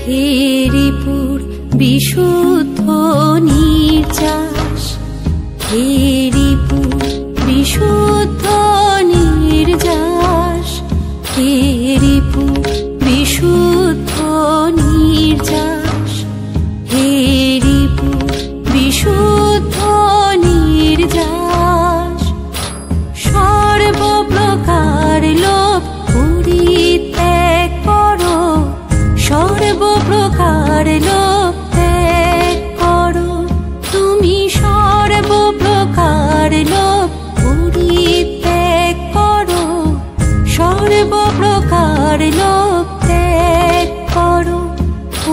হেরিপুর বিশুদ্ধ নির্যাস, হেরিপুর বিশুদ্ধ নির্যাস, হেরিপুর বিশুদ্ধ নির্যাস, হেরিপুর বিশুদ্ধ নির্যাস। সর্বপ্রকার লোভ পরিত্যাগ করো, সর্বপ্রকার লোভ ত্যাগ করো, তুমি সর্বপ্রকার লোভ পরিত্যাগ করো, সর্বপ্রকার লোভ ত্যাগ করো।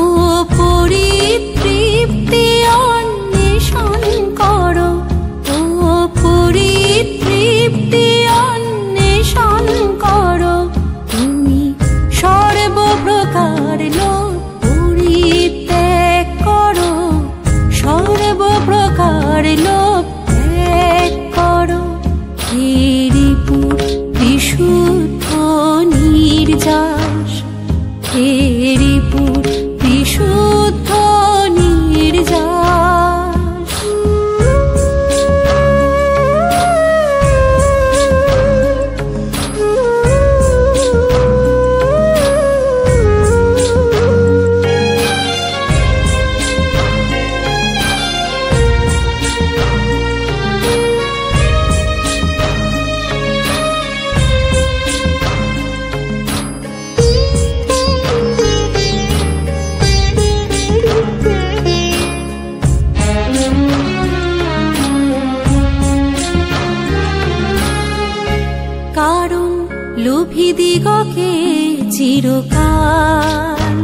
ও পরিতৃপ্তি অন্বেষণ করো, ও পরিতৃপ্তি অন্বেষণ করো, তুমি সর্বপ্রকার লোভ পরিত্যাগ করো, সর্বপ্রকার লোভ ত্যাগ করো। হেরিপুর বিশুদ্ধ নির্যাস, হেরিপুর বিশুদ্ধ নির্যাস। কারণ লোভী দিগকে চিরকাল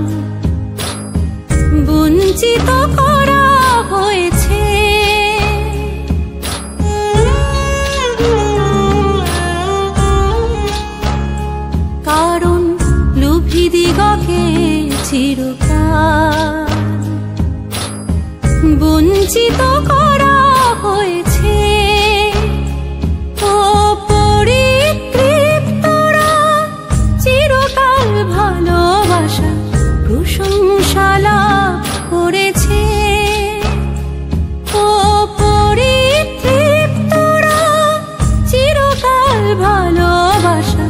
বঞ্চিত করা হয়েছে, কারণ লোভী দিগকে চিরকাল বঞ্চিত করা হয়েছে। ও পরিতৃপ্তরা চিরকাল ভালোবাসা প্রশংসা লাভ করেছে, ও পরিতৃপ্তরা চিরকাল ভালোবাসা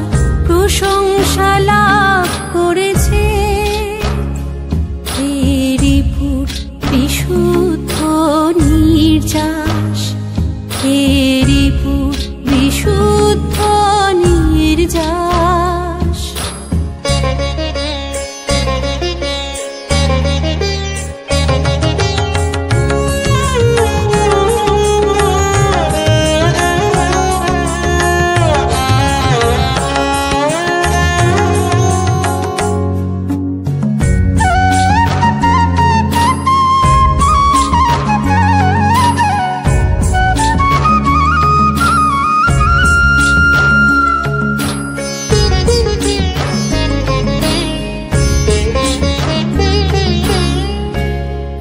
প্রশংসা লাভ করেছে। হেরিপুর বিশুদ্ধ নির্যাস, হেরিপুর বিশুদ্ধ নির্যাস।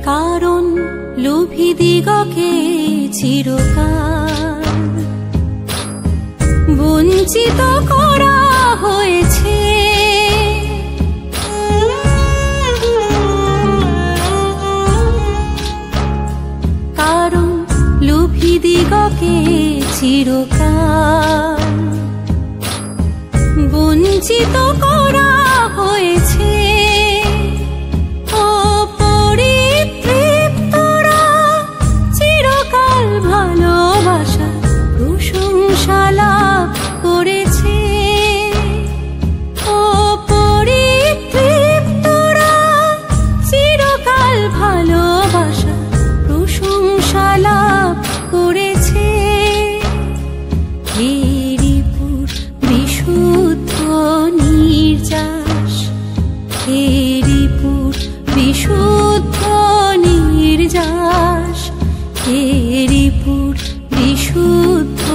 কারণ লোভী দিগকে চিরকাল বঞ্চিত করা হয়েছে, কারণ লোভী দিগকে চিরকাল বঞ্চিত করা হয়েছে। ও পরিতৃপ্তরা চিরকাল ভালোবাসা প্রশংসা লাভ করেছে, ও পরিতৃপ্তরা চিরকাল ভালোবাসা প্রশংসা লাভ করেছে। হেরিপুর বিশুদ্ধ নির্যাস, হেরিপুর বিশুদ্ধ নির্যাস, হেরিপুর বিশুদ্ধ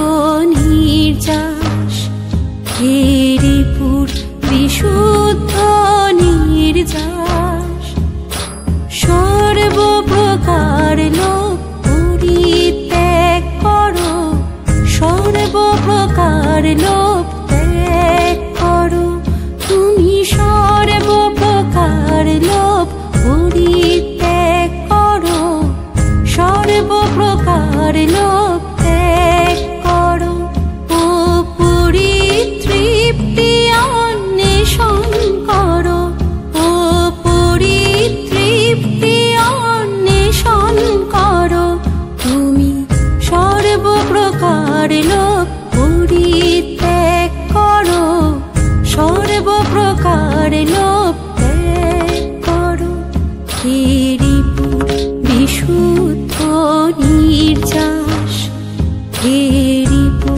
নির্যাস, হেরিপুর বিশুদ্ধ নির্যাস। সর্বপ্রকার লোভ পরিত্যাগ করো, সর্বপ্রকার লোভ ত্যাগ করো, তুমি সর্বপ্রকার লোভ হেরিপুর।